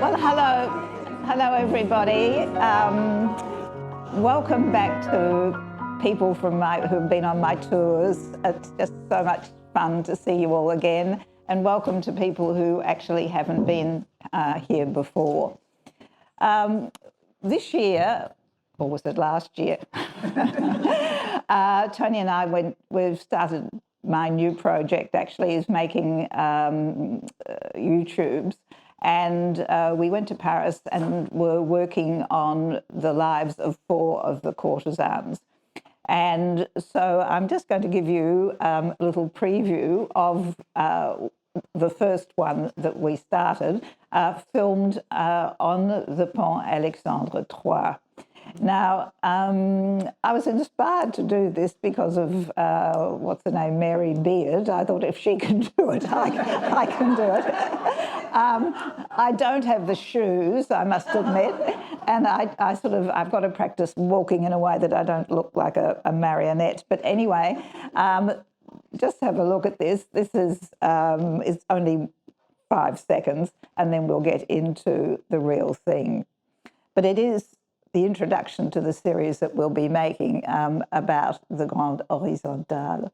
Well, hello everybody. Welcome back to people who've been on my tours. It's just so much fun to see you all again, and welcome to people who actually haven't been here before. This year, or was it last year? Tony and I we've started my new project. Actually, is making YouTubes. And we went to Paris and were working on the lives of 4 of the courtesans. And so I'm just going to give you a little preview of the first one that we started, filmed on the Pont Alexandre III. Now, I was inspired to do this because of, what's her name, Mary Beard. I thought if she can do it, I can do it. I don't have the shoes, I must admit, and I've got to practice walking in a way that I don't look like a marionette. But anyway, just have a look at this. This is it's only 5 seconds, and then we'll get into the real thing. But it is the introduction to the series that we'll be making about the Grande Horizontale.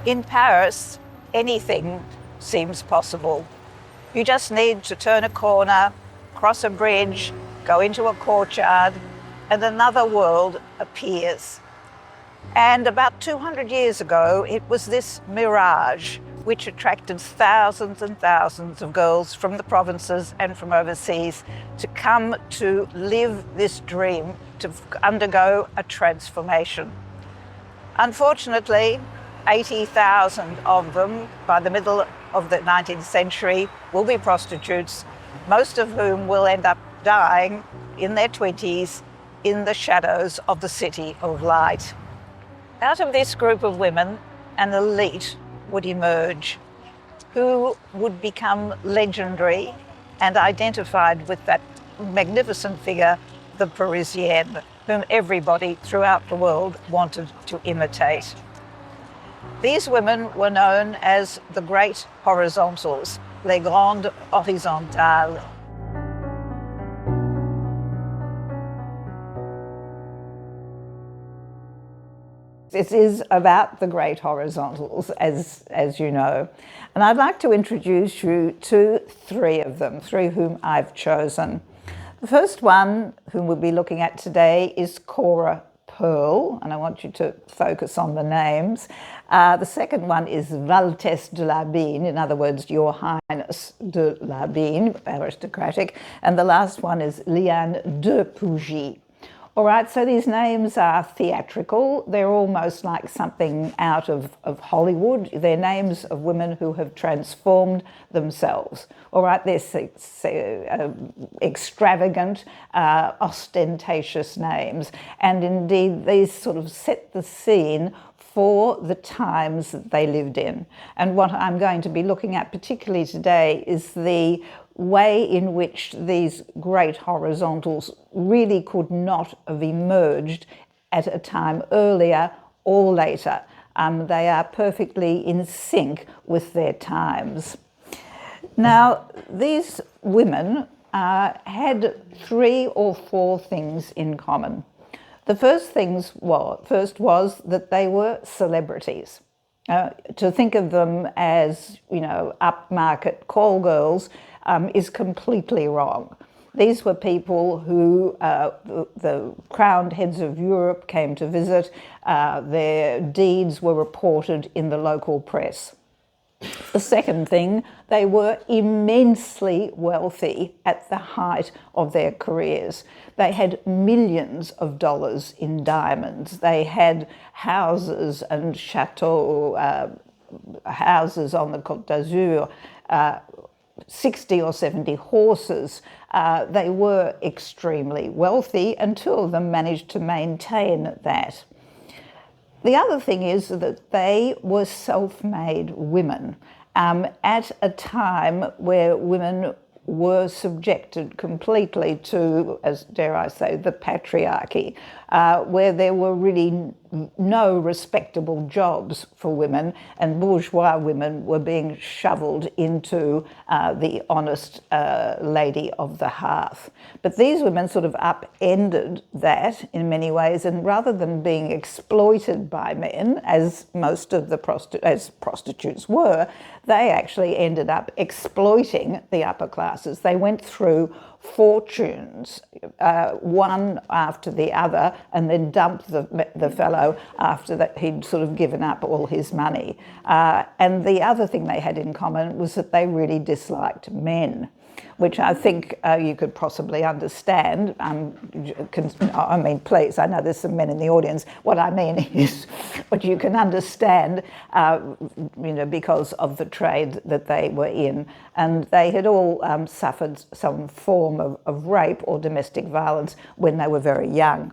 In Paris, anything seems possible. You just need to turn a corner, cross a bridge, go into a courtyard, and another world appears. And about 200 years ago, it was this mirage which attracted thousands and thousands of girls from the provinces and from overseas to come to live this dream, to undergo a transformation. Unfortunately, 80,000 of them by the middle of the 19th century will be prostitutes, most of whom will end up dying in their 20s in the shadows of the City of Light. Out of this group of women, an elite would emerge who would become legendary and identified with that magnificent figure, the Parisian, whom everybody throughout the world wanted to imitate. These women were known as the Great Horizontals, les Grandes Horizontales. This is about the Great Horizontals, as you know. And I'd like to introduce you to 3 of them, 3 whom I've chosen. The first one, whom we'll be looking at today, is Cora Pearl, and I want you to focus on the names. The second one is Valtesse de la Bine, in other words, Your Highness de la Bine, aristocratic. And the last one is Liane de Pougy. All right, so these names are theatrical. They're almost like something out of Hollywood. They're names of women who have transformed themselves. All right, they're extravagant, ostentatious names. And indeed, these sort of set the scene for the times that they lived in. And what I'm going to be looking at particularly today is the way in which these great horizontals really could not have emerged at a time earlier or later. They are perfectly in sync with their times. Now, these women had 3 or 4 things in common. The first was that they were celebrities. To think of them as, upmarket call girls is completely wrong. These were people who the crowned heads of Europe came to visit. Their deeds were reported in the local press. The second thing, they were immensely wealthy at the height of their careers. They had millions of dollars in diamonds. They had houses and chateaux, houses on the Côte d'Azur, 60 or 70 horses. They were extremely wealthy, and 2 of them managed to maintain that. The other thing is that they were self-made women, at a time where women were subjected completely to, as dare I say, the patriarchy, where there were really no respectable jobs for women, and bourgeois women were being shoveled into the honest lady of the hearth. But these women sort of upended that in many ways, and rather than being exploited by men, as most of the prostitutes were, they actually ended up exploiting the upper classes. They went through fortunes, one after the other, and then dumped the fellow after that he'd sort of given up all his money. And the other thing they had in common was that they really disliked men, which I think you could possibly understand. I mean, please, I know there's some men in the audience. What I mean is, what you can understand, because of the trade that they were in. And they had all suffered some form of rape or domestic violence when they were very young.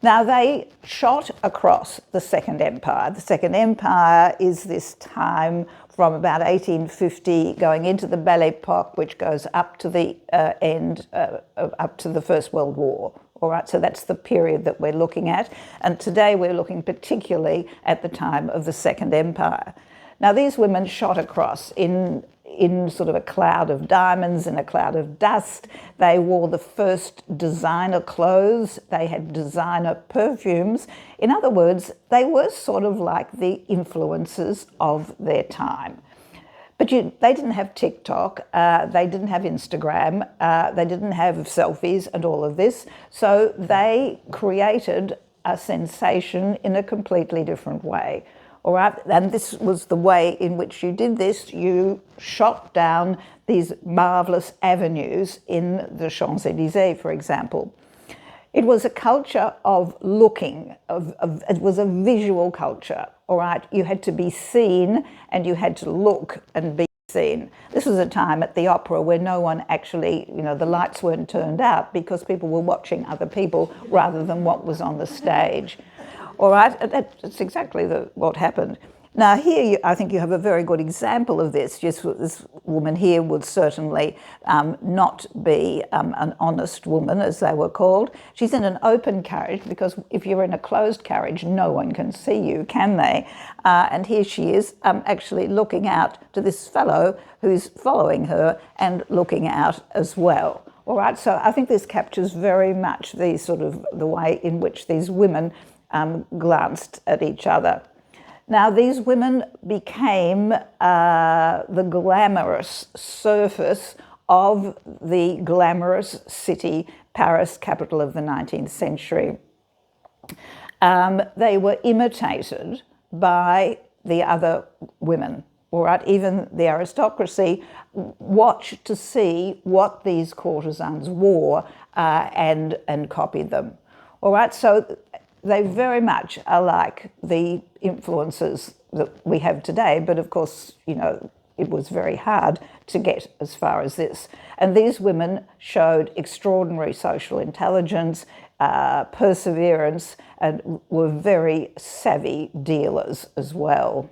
Now, they shot across the Second Empire. The Second Empire is this time from about 1850 going into the Belle Epoque, which goes up to the up to the First World War. All right, so that's the period that we're looking at. And today we're looking particularly at the time of the Second Empire. Now, these women shot across in sort of a cloud of diamonds, in a cloud of dust. They wore the first designer clothes. They had designer perfumes. In other words, they were sort of like the influencers of their time. But they didn't have TikTok, they didn't have Instagram, they didn't have selfies and all of this. So they created a sensation in a completely different way. All right, and this was the way in which you did this. You shot down these marvellous avenues in the Champs-Élysées, for example. It was a culture of looking, it was a visual culture, all right? You had to be seen and you had to look and be seen. This was a time at the opera where no one actually, the lights weren't turned out because people were watching other people rather than what was on the stage. All right, that's exactly what happened. Now here, I think you have a very good example of this. This woman here would certainly not be an honest woman, as they were called. She's in an open carriage, because if you're in a closed carriage, no one can see you, can they? And here she is actually looking out to this fellow who's following her and looking out as well. All right, so I think this captures very much the way in which these women glanced at each other. Now, these women became the glamorous surface of the glamorous city, Paris, capital of the 19th century. They were imitated by the other women, all right? Even the aristocracy watched to see what these courtesans wore and copied them, all right? So they very much are like the influences that we have today, but of course, it was very hard to get as far as this. And these women showed extraordinary social intelligence, perseverance, and were very savvy dealers as well,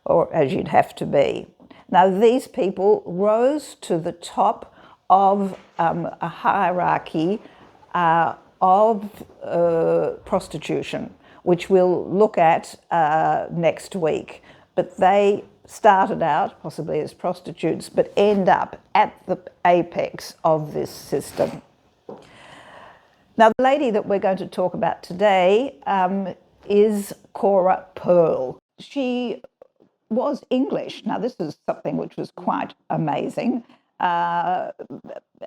or as you'd have to be. Now, these people rose to the top of a hierarchy of prostitution, which we'll look at next week. But they started out possibly as prostitutes, but end up at the apex of this system. Now, the lady that we're going to talk about today is Cora Pearl. She was English. Now, this is something which was quite amazing. But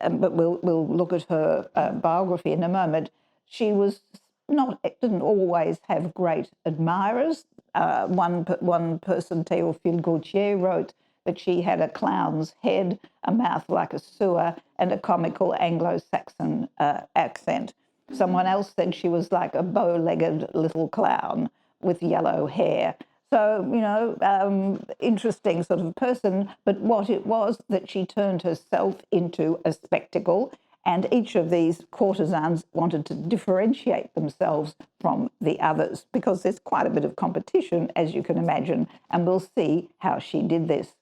we'll look at her biography in a moment. She didn't always have great admirers. One person, Théophile Gautier, wrote that she had a clown's head, a mouth like a sewer, and a comical Anglo-Saxon accent. Someone else said she was like a bow-legged little clown with yellow hair. So, interesting sort of person, but what it was that she turned herself into a spectacle And each of these courtesans wanted to differentiate themselves from the others because there's quite a bit of competition, as you can imagine, and we'll see how she did this.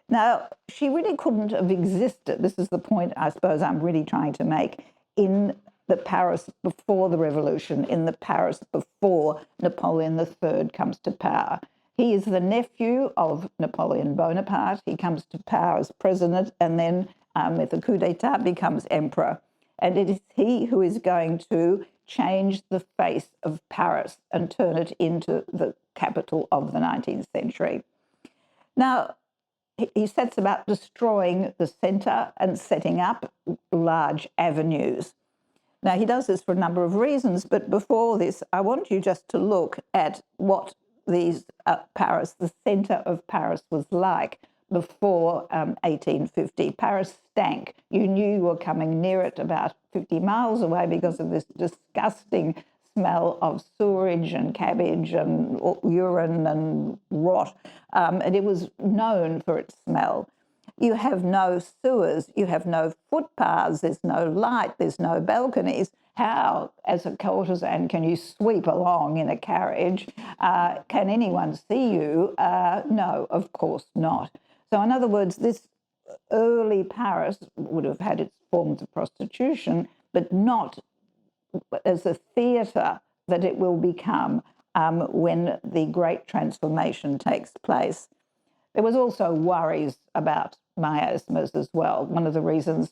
Now, she really couldn't have existed, this is the point I suppose I'm really trying to make, in the Paris before the revolution, in the Paris before Napoleon III comes to power. He is the nephew of Napoleon Bonaparte. He comes to power as president and then with the coup d'etat becomes emperor. And it is he who is going to change the face of Paris and turn it into the capital of the 19th century. Now, he sets about destroying the centre and setting up large avenues. Now, he does this for a number of reasons, but before this, I want you just to look at what these Paris, the centre of Paris was like before 1850. Paris stank. You knew you were coming near it about 50 miles away because of this disgusting smell of sewage and cabbage and urine and rot. And it was known for its smell. You have no sewers, you have no footpaths, there's no light, there's no balconies. How, as a courtesan, can you sweep along in a carriage? Can anyone see you? No, of course not. So in other words, this early Paris would have had its forms of prostitution, but not as a theatre that it will become when the great transformation takes place. There was also worries about miasmas as well. One of the reasons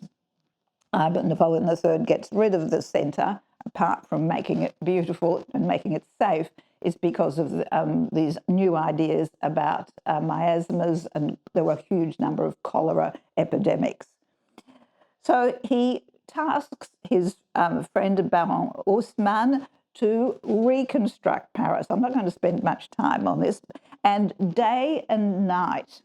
Napoleon III gets rid of the centre, apart from making it beautiful and making it safe, is because of these new ideas about miasmas, and there were a huge number of cholera epidemics. So he tasks his friend Baron Haussmann to reconstruct Paris. I'm not going to spend much time on this. And day and night,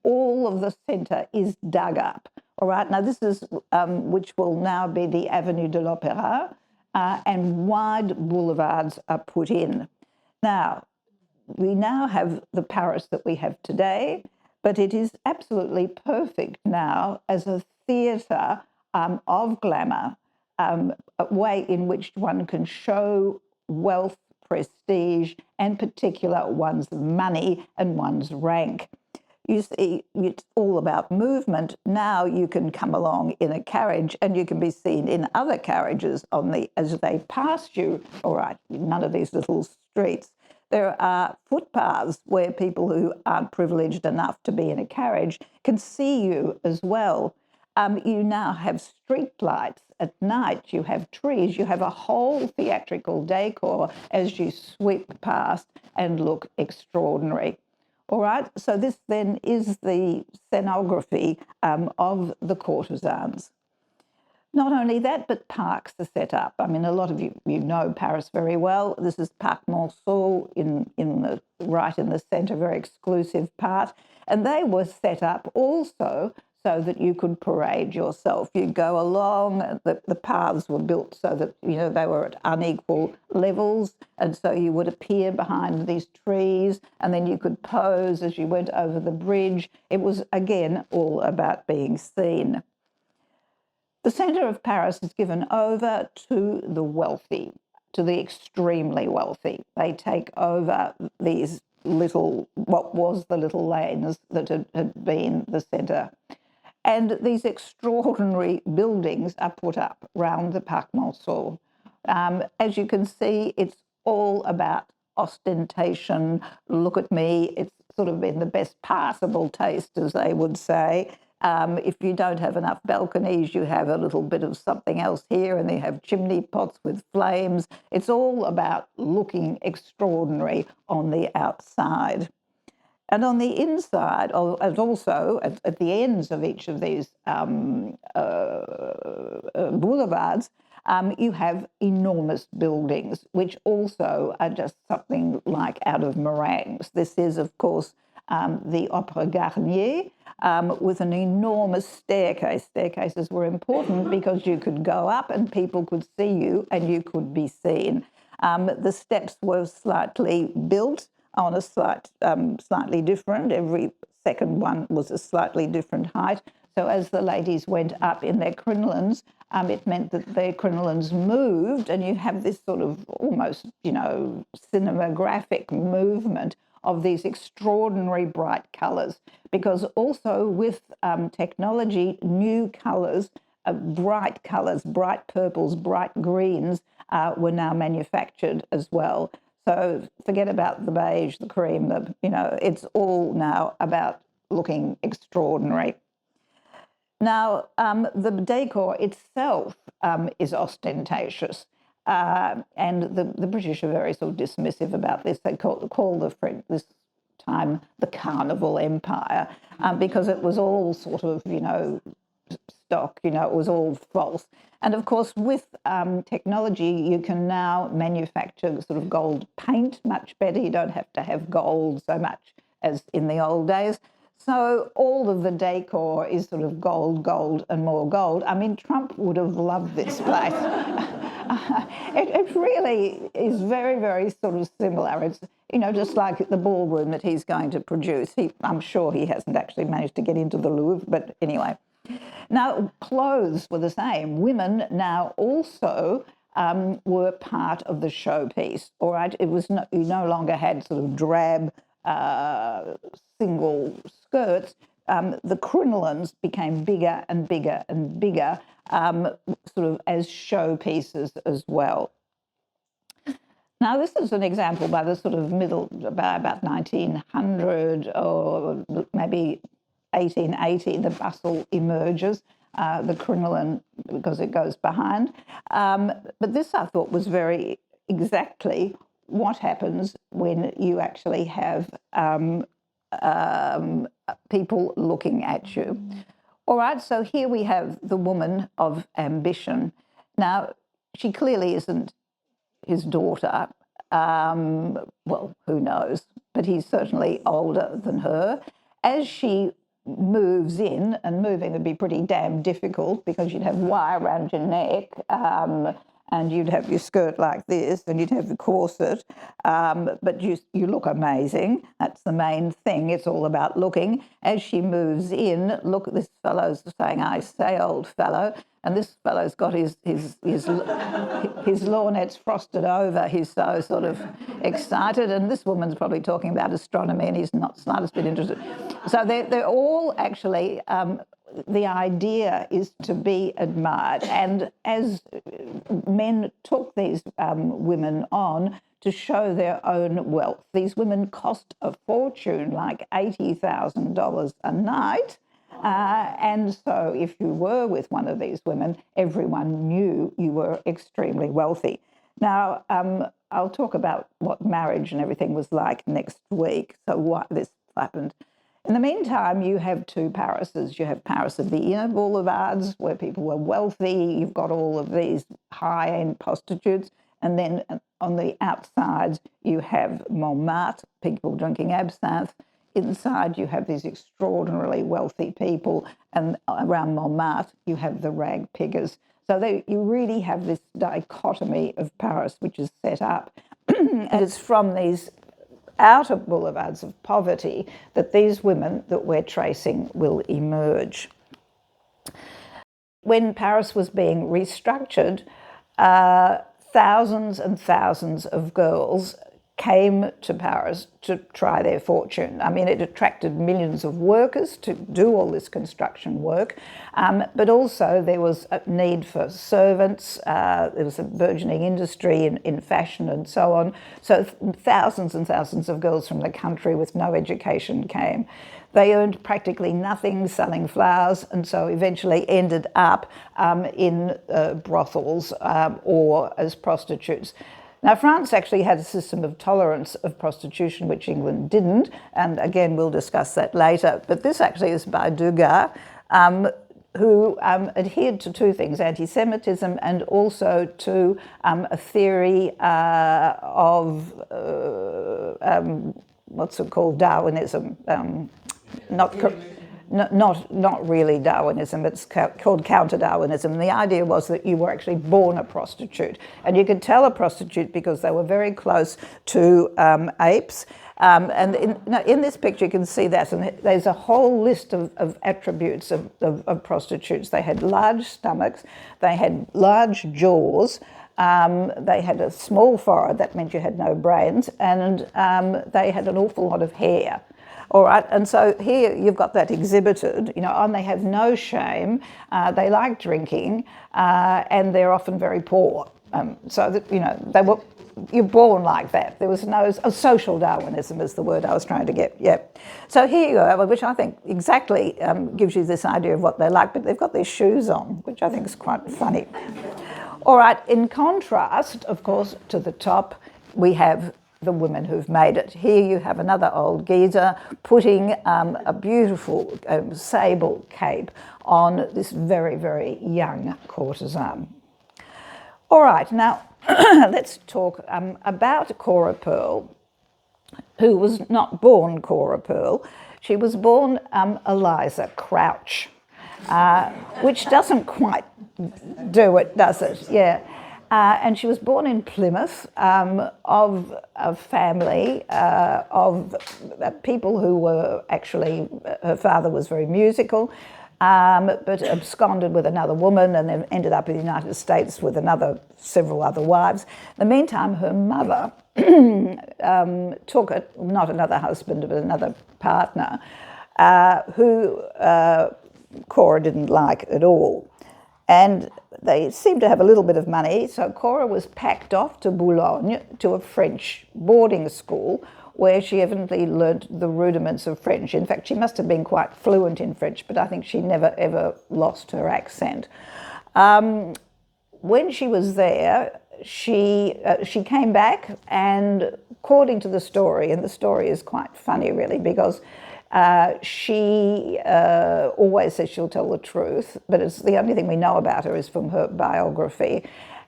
all of the centre is dug up. All right, now this is which will now be the Avenue de l'Opéra, and wide boulevards are put in. Now, we now have the Paris that we have today, but it is absolutely perfect now as a theatre of glamour, a way in which one can show wealth, prestige, and particular one's money and one's rank. You see, it's all about movement. Now you can come along in a carriage and you can be seen in other carriages as they pass you. All right, none of these little streets. There are footpaths where people who aren't privileged enough to be in a carriage can see you as well. You now have street lights at night, you have trees, you have a whole theatrical decor as you sweep past and look extraordinary. All right, so this then is the scenography of the courtesans. Not only that, but parks are set up. I mean, a lot of you know Paris very well. This is Parc Monceau right in the centre, very exclusive part. And they were set up also so that you could parade yourself. You go along, the paths were built so that, they were at unequal levels, and so you would appear behind these trees, and then you could pose as you went over the bridge. It was, again, all about being seen. The centre of Paris is given over to the wealthy, to the extremely wealthy. They take over these what was the little lanes that had been the centre. And these extraordinary buildings are put up round the Parc Monceau. As you can see, it's all about ostentation. Look at me. It's sort of in the best passable taste, as they would say. If you don't have enough balconies, you have a little bit of something else here, and they have chimney pots with flames. It's all about looking extraordinary on the outside. And on the inside, and also at the ends of each of these boulevards, you have enormous buildings, which also are just something like out of meringues. This is, of course, the Opera Garnier, with an enormous staircase. Staircases were important because you could go up and people could see you and you could be seen. The steps were slightly built on a slightly different. Every second one was a slightly different height, So as the ladies went up in their crinolines, it meant that their crinolines moved, and you have this sort of almost, cinematographic movement of these extraordinary bright colours, because also with technology, new colours, bright colours, bright purples, bright greens were now manufactured as well. So forget about the beige, the cream, it's all now about looking extraordinary. Now, the decor itself is ostentatious, and the British are very sort of dismissive about this. They call the French this time the Carnival Empire, because it was all sort of, stock, it was all false. And of course, with technology, you can now manufacture sort of gold paint much better. You don't have to have gold so much as in the old days. So all of the decor is sort of gold, gold, and more gold. I mean, Trump would have loved this place. It really is very, very sort of similar. It's, just like the ballroom that he's going to produce. I'm sure he hasn't actually managed to get into the Louvre, but anyway. Now, clothes were the same. Women now also were part of the showpiece, all right? It was you no longer had sort of drab single skirts. The crinolines became bigger and bigger and bigger, sort of as showpieces as well. Now, this is an example by the sort of by about 1900 or maybe 1880, the bustle emerges, the crinoline, because it goes behind. But this, I thought, was very exactly what happens when you actually have people looking at you. All right, so here we have the woman of ambition. Now, she clearly isn't his daughter. Well, who knows? But he's certainly older than her. As she moves in, and moving would be pretty damn difficult because you'd have wire around your neck, and you'd have your skirt like this, and you'd have the corset, but you look amazing. That's the main thing. It's all about looking. As she moves in, look, this fellow's saying, "I say, old fellow," and this fellow's got his lorgnettes frosted over. He's so sort of excited, and this woman's probably talking about astronomy, and he's not slightest bit interested. So they're all actually. The idea is to be admired, and as men took these women on to show their own wealth, these women cost a fortune, like $80,000 a night. And so if you were with one of these women, everyone knew you were extremely wealthy. Now, I'll talk about what marriage and everything was like next week, so why this happened. In the meantime, you have two Parises. You have Paris of the inner boulevards, where people were wealthy. You've got all of these high-end prostitutes. And then on the outside, you have Montmartre, people drinking absinthe. Inside, you have these extraordinarily wealthy people. And around Montmartre, you have the rag pickers. So you really have this dichotomy of Paris, which is set up. And it's from these outer boulevards of poverty that these women that we're tracing will emerge. When Paris was being restructured, thousands and thousands of girls came to Paris to try their fortune. I mean, it attracted millions of workers to do all this construction work, but also there was a need for servants. There was a burgeoning industry in fashion and so on. So thousands and thousands of girls from the country with no education came. They earned practically nothing selling flowers, and so eventually ended up in brothels or as prostitutes. Now, France actually had a system of tolerance of prostitution, which England didn't, and again, we'll discuss that later. But this actually is by Degas, who adhered to two things, anti-Semitism and also to a theory of, what's it called, Darwinism. not really Darwinism. It's called counter-Darwinism. And the idea was that you were actually born a prostitute. And you could tell a prostitute because they were very close to apes. And in this picture you can see that, and there's a whole list of attributes of prostitutes. They had large stomachs, they had large jaws, they had a small forehead, that meant you had no brains, and they had an awful lot of hair. All right, and so here you've got that exhibited, and they have no shame, they like drinking, and they're often very poor. So that, you're born like that. There was no social Darwinism is the word I was trying to get. Yeah. So here you go, which I think exactly gives you this idea of what they're like. But they've got their shoes on, which I think is quite funny. All right. In contrast, of course, to the top, we have the women who've made it. Here you have another old geezer putting a beautiful sable cape on this very, very young courtesan. All right, now let's talk about Cora Pearl, who was not born Cora Pearl. She was born Eliza Crouch, which doesn't quite do it, does it? Yeah. And she was born in Plymouth of a family of people who were actually, her father was very musical, but absconded with another woman and then ended up in the United States with several other wives. In the meantime, her mother took not another husband, but another partner who Cora didn't like at all. And they seemed to have a little bit of money, so Cora was packed off to Boulogne to a French boarding school where she evidently learnt the rudiments of French. In fact, she must have been quite fluent in French, but I think she never ever lost her accent. When she was there, she came back, and according to the story, and the story is quite funny really, because she always says she'll tell the truth, but it's the only thing we know about her is from her biography.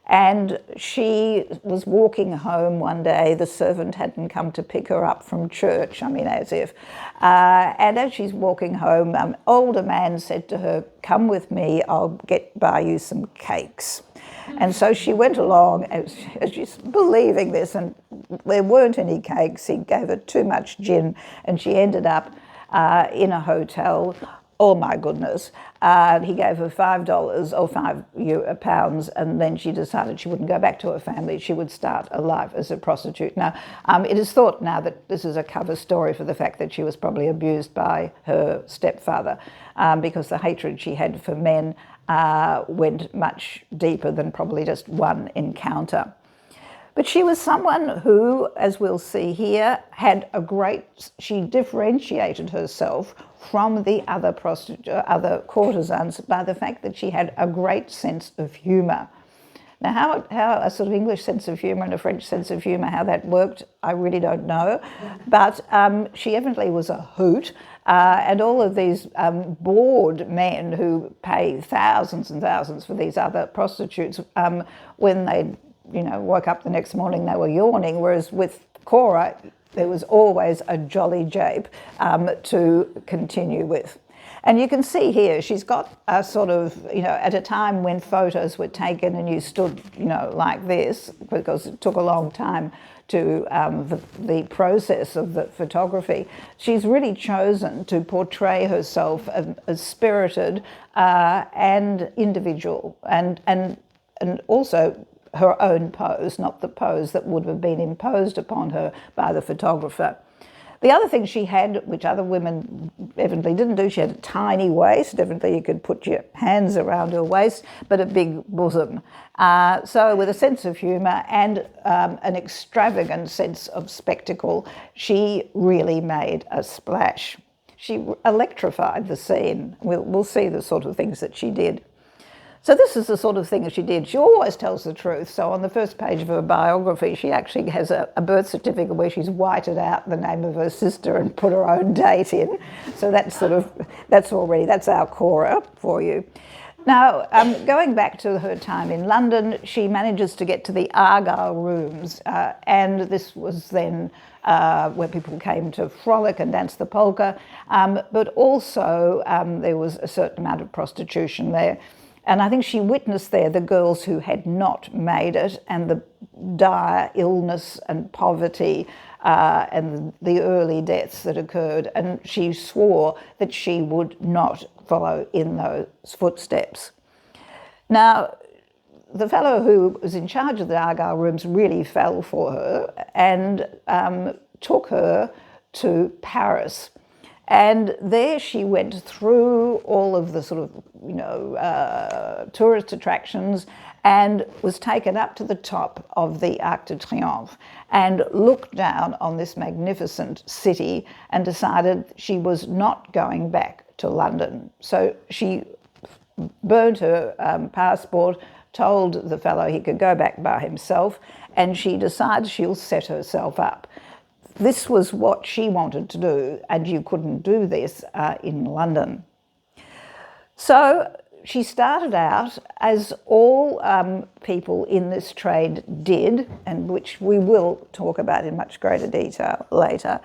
And she was walking home one day, the servant hadn't come to pick her up from church, as if. And as she's walking home, an older man said to her, "Come with me, I'll buy you some cakes." And so she went along, as she's believing this, and there weren't any cakes. He gave her too much gin, and she ended up in a hotel. Oh my goodness. He gave her $5 or £5, and then she decided she wouldn't go back to her family. She would start a life as a prostitute. Now, it is thought now that this is a cover story for the fact that she was probably abused by her stepfather, because the hatred she had for men went much deeper than probably just one encounter. But she was someone who, as we'll see here, she differentiated herself from the other courtesans by the fact that she had a great sense of humour. Now, how a sort of English sense of humour and a French sense of humour, how that worked, I really don't know. But she evidently was a hoot, and all of these bored men who pay thousands and thousands for these other prostitutes, when they woke up the next morning, they were yawning, whereas with Cora, there was always a jolly jape to continue with. And you can see here, she's got a sort of, at a time when photos were taken and you stood, like this, because it took a long time to the process of the photography, she's really chosen to portray herself as spirited and individual, and also her own pose, not the pose that would have been imposed upon her by the photographer. The other thing she had, which other women evidently didn't do, she had a tiny waist. Evidently you could put your hands around her waist, but a big bosom. So with a sense of humour and an extravagant sense of spectacle, she really made a splash. She electrified the scene. We'll see the sort of things that she did. So this is the sort of thing that she did. She always tells the truth. So on the first page of her biography, she actually has a birth certificate where she's whited out the name of her sister and put her own date in. So that's our Cora for you. Now, going back to her time in London, she manages to get to the Argyle Rooms, and this was then where people came to frolic and dance the polka, but also there was a certain amount of prostitution there. And I think she witnessed there the girls who had not made it and the dire illness and poverty and the early deaths that occurred. And she swore that she would not follow in those footsteps. Now, the fellow who was in charge of the Argyle Rooms really fell for her and took her to Paris. And there she went through all of the sort of, tourist attractions and was taken up to the top of the Arc de Triomphe and looked down on this magnificent city and decided she was not going back to London. So she burned her passport, told the fellow he could go back by himself, and she decides she'll set herself up. This was what she wanted to do, and you couldn't do this in London. So she started out, as all people in this trade did, and which we will talk about in much greater detail later,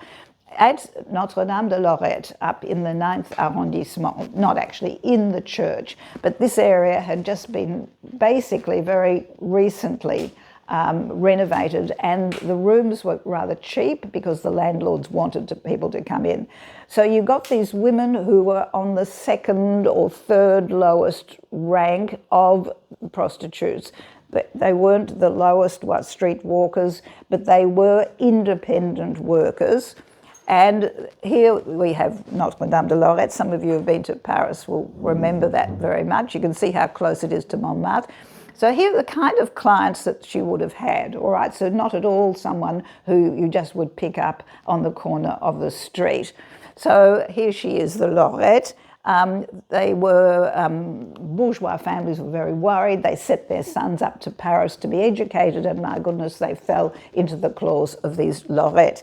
at Notre-Dame-de-Lorette, up in the 9th arrondissement, not actually in the church, but this area had just been basically very recently renovated, and the rooms were rather cheap because the landlords wanted people to come in. So you got these women who were on the second or third lowest rank of prostitutes. They weren't the lowest street walkers, but they were independent workers. And here we have Notre-Dame-de-Lorette. Some of you who have been to Paris will remember that very much. You can see how close it is to Montmartre. So here are the kind of clients that she would have had, all right? So not at all someone who you just would pick up on the corner of the street. So here she is, the Lorette. They were, bourgeois families were very worried. They set their sons up to Paris to be educated, and my goodness, they fell into the claws of these Lorette.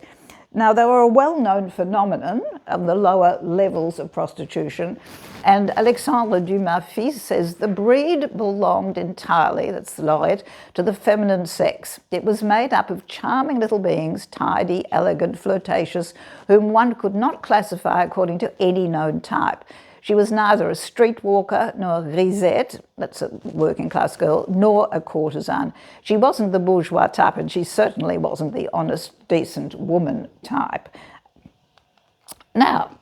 Now, they were a well-known phenomenon of the lower levels of prostitution, and Alexandre Dumas fils says the breed belonged entirely, that's the Lorette, to the feminine sex. It was made up of charming little beings, tidy, elegant, flirtatious, whom one could not classify according to any known type. She was neither a streetwalker nor a grisette, that's a working class girl, nor a courtesan. She wasn't the bourgeois type, and she certainly wasn't the honest, decent woman type. Now,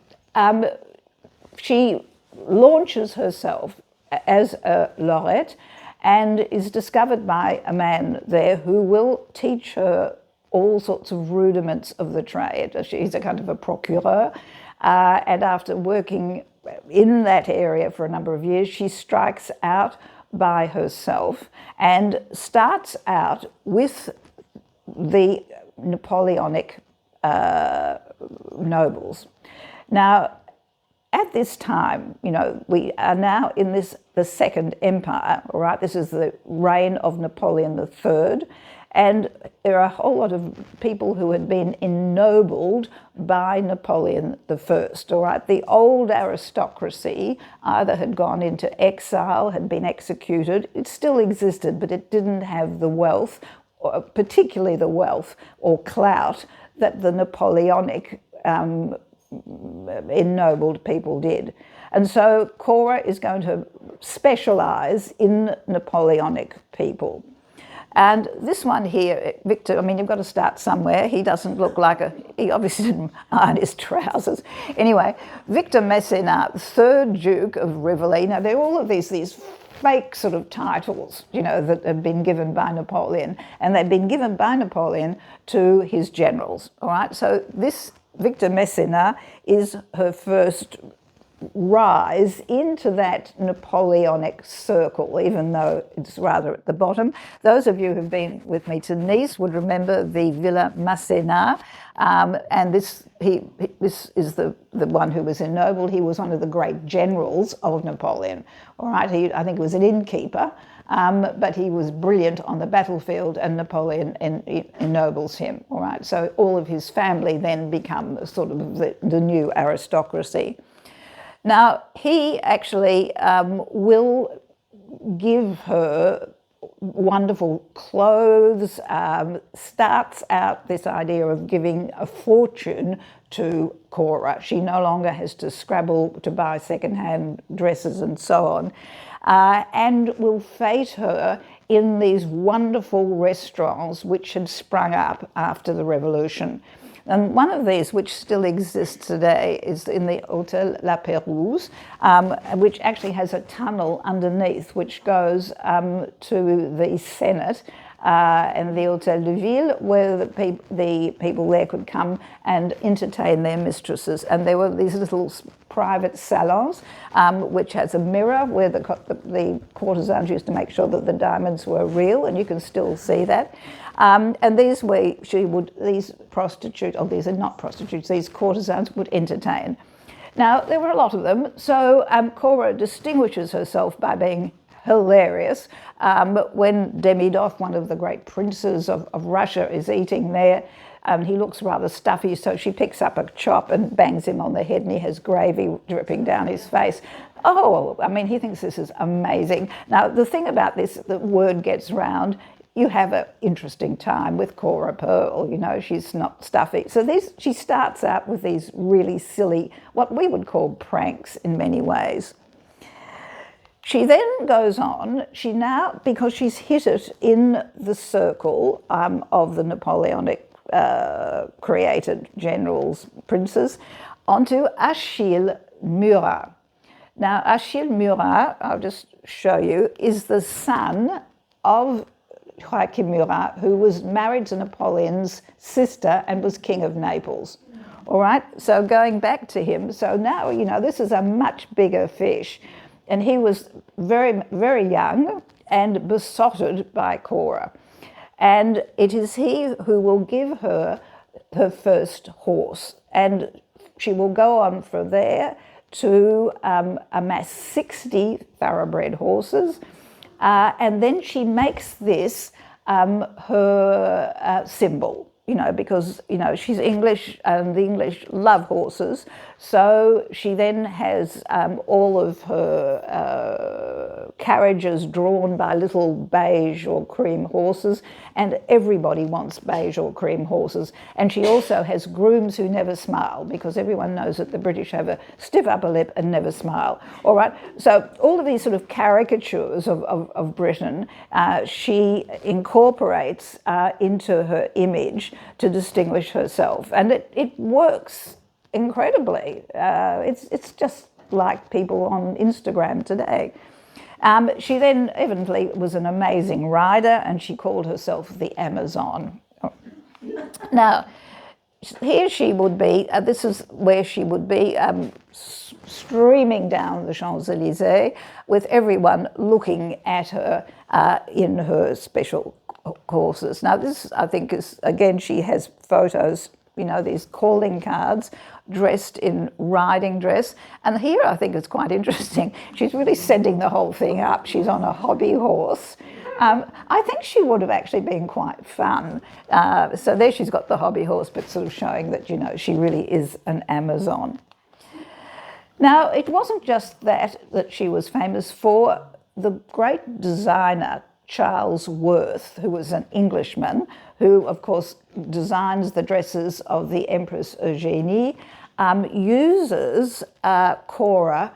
she launches herself as a Lorette and is discovered by a man there who will teach her all sorts of rudiments of the trade. She's a kind of a procureur, and after working in that area for a number of years, she strikes out by herself and starts out with the Napoleonic nobles. Now, at this time, we are now in the Second Empire, all right? This is the reign of Napoleon III, and there are a whole lot of people who had been ennobled by Napoleon I, all right? The old aristocracy either had gone into exile, had been executed. It still existed, but it didn't have the wealth, particularly the wealth or clout that the Napoleonic ennobled people did. And so Cora is going to specialise in Napoleonic people. And this one here, Victor, you've got to start somewhere. He doesn't look like he obviously didn't iron his trousers. Anyway, Victor Messinard, 3rd Duke of Rivoli. Now, there are all of these fake sort of titles, that have been given by Napoleon. And they've been given by Napoleon to his generals, all right? So this Victor Messinard is her first rise into that Napoleonic circle, even though it's rather at the bottom. Those of you who've been with me to Nice would remember the Villa Masséna, and this is the one who was ennobled. He was one of the great generals of Napoleon. All right, I think he was an innkeeper, but he was brilliant on the battlefield, and Napoleon ennobles him. All right, so all of his family then become sort of the new aristocracy. Now, he actually will give her wonderful clothes, starts out this idea of giving a fortune to Cora. She no longer has to scrabble to buy second-hand dresses and so on, and will fete her in these wonderful restaurants which had sprung up after the revolution. And one of these, which still exists today, is in the Hôtel La Pérouse, which actually has a tunnel underneath which goes to the Senate and the Hôtel de Ville, where the people there could come and entertain their mistresses. And there were these little private salons, which has a mirror where the courtesans used to make sure that the diamonds were real, and you can still see that. And these prostitutes, or these are not prostitutes, these courtesans would entertain. Now, there were a lot of them, so Cora distinguishes herself by being hilarious. When Demidov, one of the great princes of Russia, is eating there, he looks rather stuffy, so she picks up a chop and bangs him on the head, and he has gravy dripping down his face. Oh, I mean, he thinks this is amazing. Now, the thing about this, the word gets round, you have an interesting time with Cora Pearl, you know, she's not stuffy. So she starts out with these really silly, what we would call pranks in many ways. She then goes on, because she's hit it in the circle of the Napoleonic created generals, princes, onto Achille Murat. Now, Achille Murat, I'll just show you, is the son of Joachim Murat, who was married to Napoleon's sister and was king of Naples. All right, so going back to him, so now, you know, this is a much bigger fish. And he was very, very young and besotted by Cora. And it is he who will give her her first horse. And she will go on from there to amass 60 thoroughbred horses. And then she makes this her symbol, you know, because, you know, she's English and the English love horses. So she then has all of her carriages drawn by little beige or cream horses, and everybody wants beige or cream horses. And she also has grooms who never smile, because everyone knows that the British have a stiff upper lip and never smile. All right, so all of these sort of caricatures of Britain, she incorporates into her image to distinguish herself, and it works incredibly. It's just like people on Instagram today. She then evidently was an amazing rider, and she called herself the Amazon. Now, here she would be, this is where she would be streaming down the Champs-Élysées with everyone looking at her in her special courses. Now this, I think, is, again, she has photos, you know, these calling cards, dressed in riding dress. And here I think it's quite interesting. She's really setting the whole thing up. She's on a hobby horse. I think she would have actually been quite fun. So there she's got the hobby horse, but sort of showing that, you know, she really is an Amazon. Now, it wasn't just that she was famous for. The great designer Charles Worth, who was an Englishman, who, of course, designs the dresses of the Empress Eugénie, uses Cora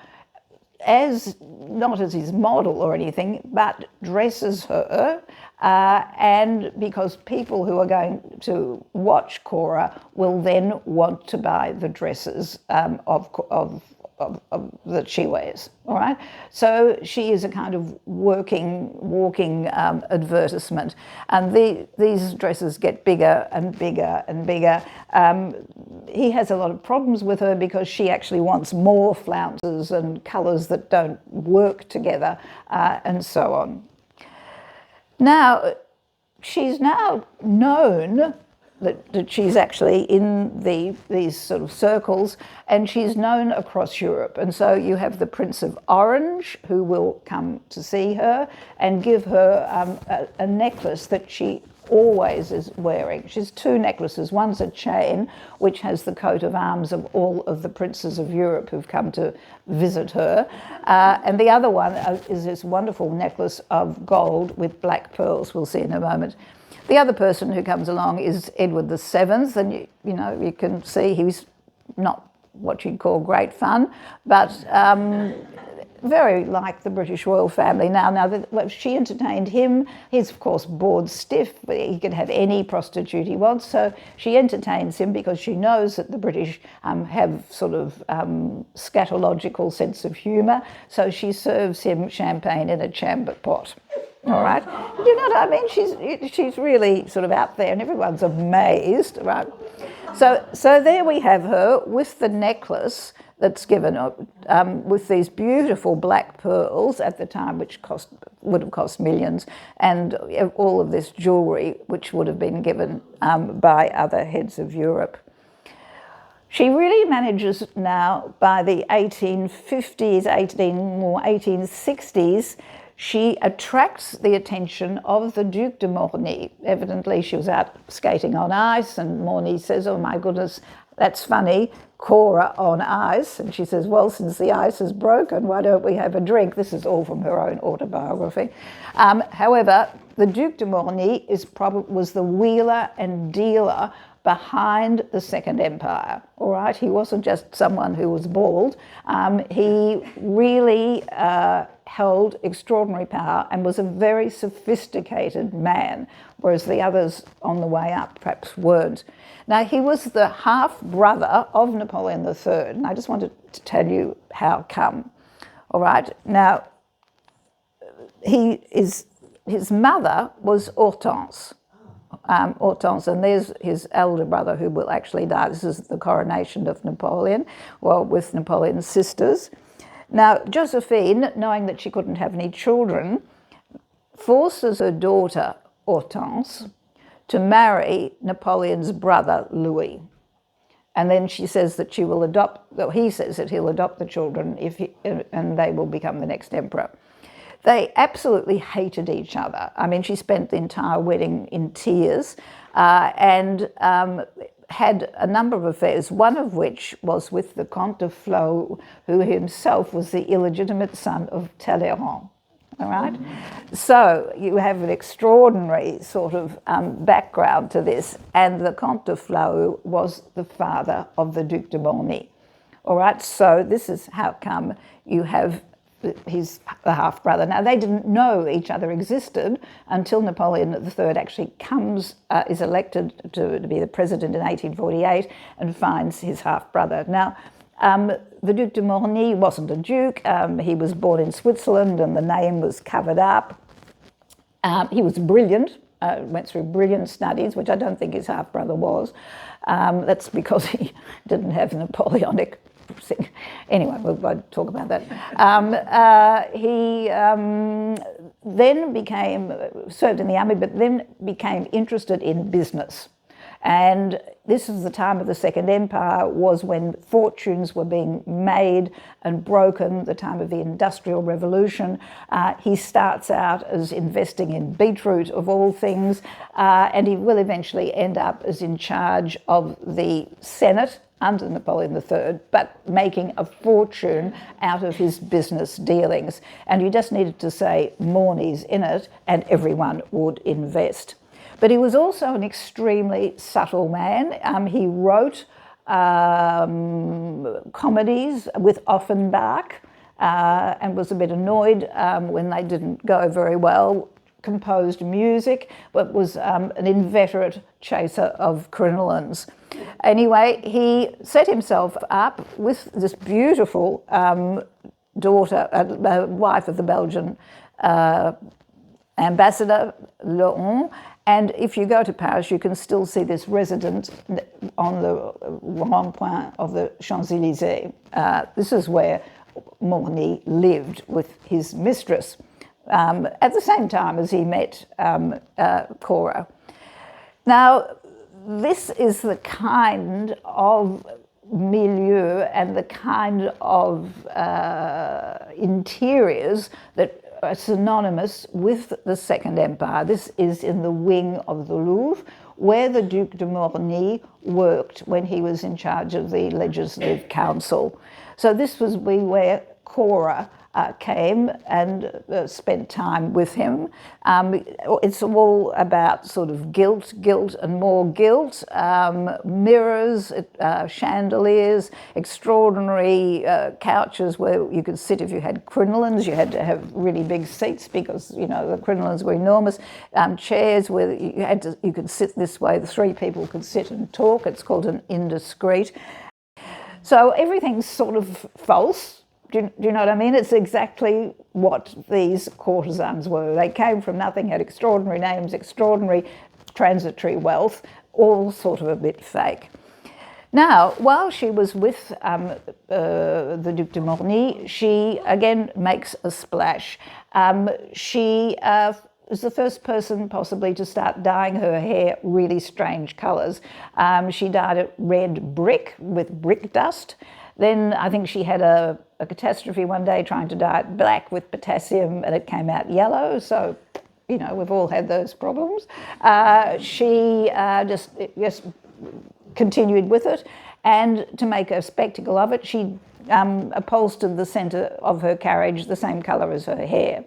as, not as his model or anything, but dresses her, and because people who are going to watch Cora will then want to buy the dresses that she wears, all right? So she is a kind of walking advertisement. And these dresses get bigger and bigger and bigger. He has a lot of problems with her because she actually wants more flounces and colours that don't work together, and so on. Now, she's now known that she's actually in these sort of circles, and she's known across Europe. And so you have the Prince of Orange, who will come to see her and give her a necklace that she always is wearing. She has two necklaces. One's a chain, which has the coat of arms of all of the princes of Europe who've come to visit her. And the other one is this wonderful necklace of gold with black pearls, we'll see in a moment. The other person who comes along is Edward VII, and you can see he's not what you'd call great fun, but very like the British royal family. Now she entertained him. He's of course bored stiff, but he could have any prostitute he wants, so she entertains him because she knows that the British have sort of scatological sense of humour, so she serves him champagne in a chamber pot. All right, do you know what I mean? She's really sort of out there, and everyone's amazed, right? So there we have her with the necklace that's given with these beautiful black pearls at the time, which would have cost millions, and all of this jewellery, which would have been given by other heads of Europe. She really manages now by the 1850s, 1860s. She attracts the attention of the Duc de Morny. Evidently, she was out skating on ice, and Morny says, "Oh my goodness, that's funny, Cora on ice." And she says, "Well, since the ice is broken, why don't we have a drink?" This is all from her own autobiography. However, the Duc de Morny was the wheeler and dealer behind the Second Empire, all right? He wasn't just someone who was bald. He really held extraordinary power and was a very sophisticated man, whereas the others on the way up perhaps weren't. Now, he was the half-brother of Napoleon III, and I just wanted to tell you how come, all right? Now, his mother was Hortense, and there's his elder brother who will actually die. This is the coronation of Napoleon, well, with Napoleon's sisters. Now, Josephine, knowing that she couldn't have any children, forces her daughter, Hortense, to marry Napoleon's brother, Louis. And then she says that he says that he'll adopt the children and they will become the next emperor. They absolutely hated each other. I mean, she spent the entire wedding in tears and had a number of affairs, one of which was with the Comte de Flo, who himself was the illegitimate son of Talleyrand. All right? So you have an extraordinary sort of background to this, and the Comte de Flo was the father of the Duc de Morny. All right, so this is how come you have the half-brother. Now, they didn't know each other existed until Napoleon III actually is elected to be the president in 1848 and finds his half-brother. Now, the Duc de Morny wasn't a duke. He was born in Switzerland and the name was covered up. He was brilliant, went through brilliant studies, which I don't think his half-brother was. That's because he didn't have Napoleonic. Anyway, we'll talk about that. He then served in the army, but then became interested in business. And this is the time of the Second Empire, was when fortunes were being made and broken, the time of the Industrial Revolution. He starts out as investing in beetroot, of all things, and he will eventually end up as in charge of the Senate under Napoleon III, but making a fortune out of his business dealings. And you just needed to say Morny's in it and everyone would invest. But he was also an extremely subtle man. He wrote comedies with Offenbach and was a bit annoyed when they didn't go very well, composed music, but was an inveterate chaser of crinolines. Anyway, he set himself up with this beautiful daughter, wife of the Belgian ambassador, Laurent. And if you go to Paris, you can still see this residence on the rond-point of the Champs-Élysées. This is where Morny lived with his mistress at the same time as he met Cora. Now, this is the kind of milieu and the kind of interiors that synonymous with the Second Empire. This is in the wing of the Louvre, where the Duc de Morny worked when he was in charge of the Legislative Council. So this was where Cora came and spent time with him. It's all about sort of guilt and more guilt, mirrors, chandeliers, extraordinary couches where you could sit if you had crinolines. You had to have really big seats because, the crinolines were enormous. Chairs where you could sit this way, the three people could sit and talk. It's called an indiscreet. So everything's sort of false. Do you know what I mean? It's exactly what these courtesans were. They came from nothing, had extraordinary names, extraordinary transitory wealth, all sort of a bit fake. Now, while she was with the Duc de Morny, she again makes a splash. She was the first person possibly to start dyeing her hair really strange colours. She dyed it red brick with brick dust. Then I think she had a catastrophe one day trying to dye it black with potassium and it came out yellow. So, we've all had those problems. She just continued with it. And to make a spectacle of it, she upholstered the centre of her carriage the same colour as her hair.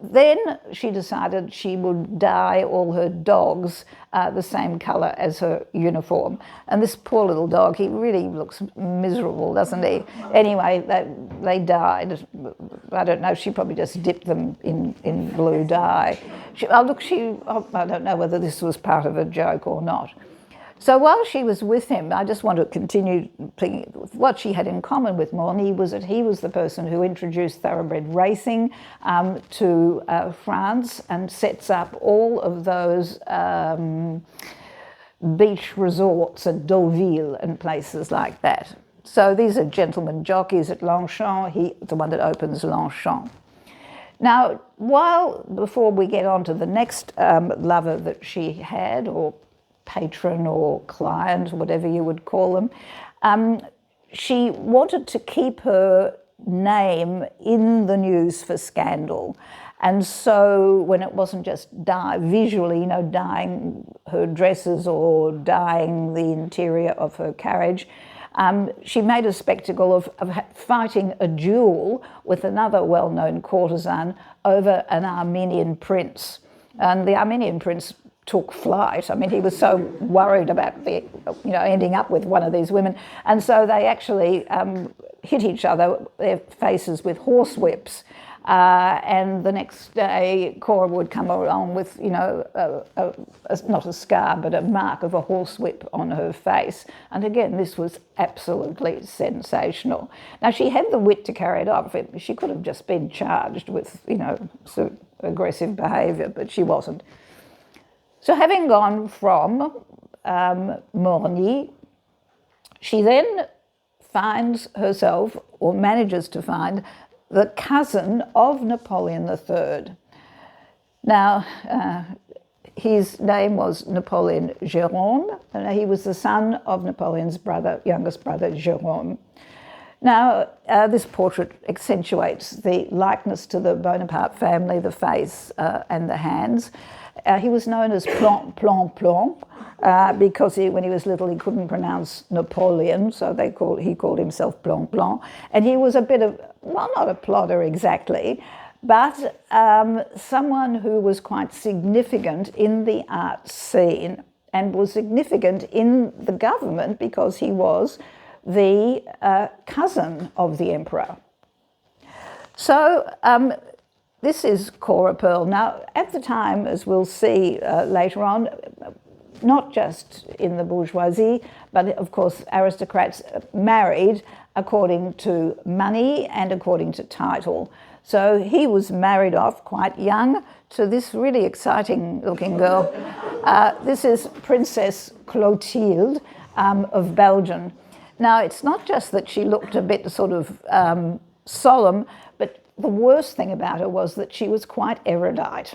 Then she decided she would dye all her dogs the same colour as her uniform. And this poor little dog, he really looks miserable, doesn't he? Anyway, they died. I don't know, she probably just dipped them in blue dye. I don't know whether this was part of a joke or not. So while she was with him, I just want to continue thinking what she had in common with Morny was that he was the person who introduced thoroughbred racing to France and sets up all of those beach resorts at Deauville and places like that. So these are gentlemen jockeys at Longchamp. He's the one that opens Longchamp. Now, before we get on to the next lover that she had, or patron or client, whatever you would call them, she wanted to keep her name in the news for scandal. And so when it wasn't just visually, dyeing her dresses or dyeing the interior of her carriage, she made a spectacle of fighting a duel with another well-known courtesan over an Armenian prince. And the Armenian prince took flight. I mean, he was so worried about ending up with one of these women. And so they actually hit each other, their faces with horsewhips. And the next day, Cora would come along with, not a scar, but a mark of a horsewhip on her face. And again, this was absolutely sensational. Now, she had the wit to carry it off. She could have just been charged with, sort of aggressive behaviour, but she wasn't. So having gone from Morny, she then finds herself, or manages to find, the cousin of Napoleon III. Now, his name was Napoleon Jérôme, and he was the son of Napoleon's youngest brother, Jérôme. Now, this portrait accentuates the likeness to the Bonaparte family, the face and the hands. He was known as Plan, because when he was little he couldn't pronounce Napoleon, so he called himself Plan. And he was a bit of, well, not a plotter exactly, but someone who was quite significant in the art scene and was significant in the government because he was the cousin of the emperor. So this is Cora Pearl. Now, at the time, as we'll see later on, not just in the bourgeoisie, but of course aristocrats married according to money and according to title. So he was married off quite young to this really exciting looking girl. This is Princess Clotilde of Belgium. Now, it's not just that she looked a bit sort of solemn, but the worst thing about her was that she was quite erudite.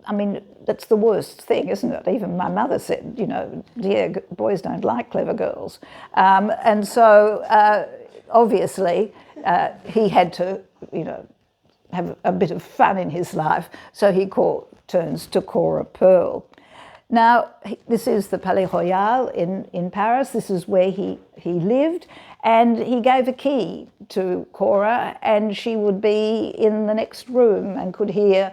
I mean, that's the worst thing, isn't it? Even my mother said, dear, boys don't like clever girls. And so, obviously, he had to, have a bit of fun in his life, so he turns to Cora Pearl. Now, this is the Palais Royal in Paris. This is where he lived, and he gave a key to Cora, and she would be in the next room and could hear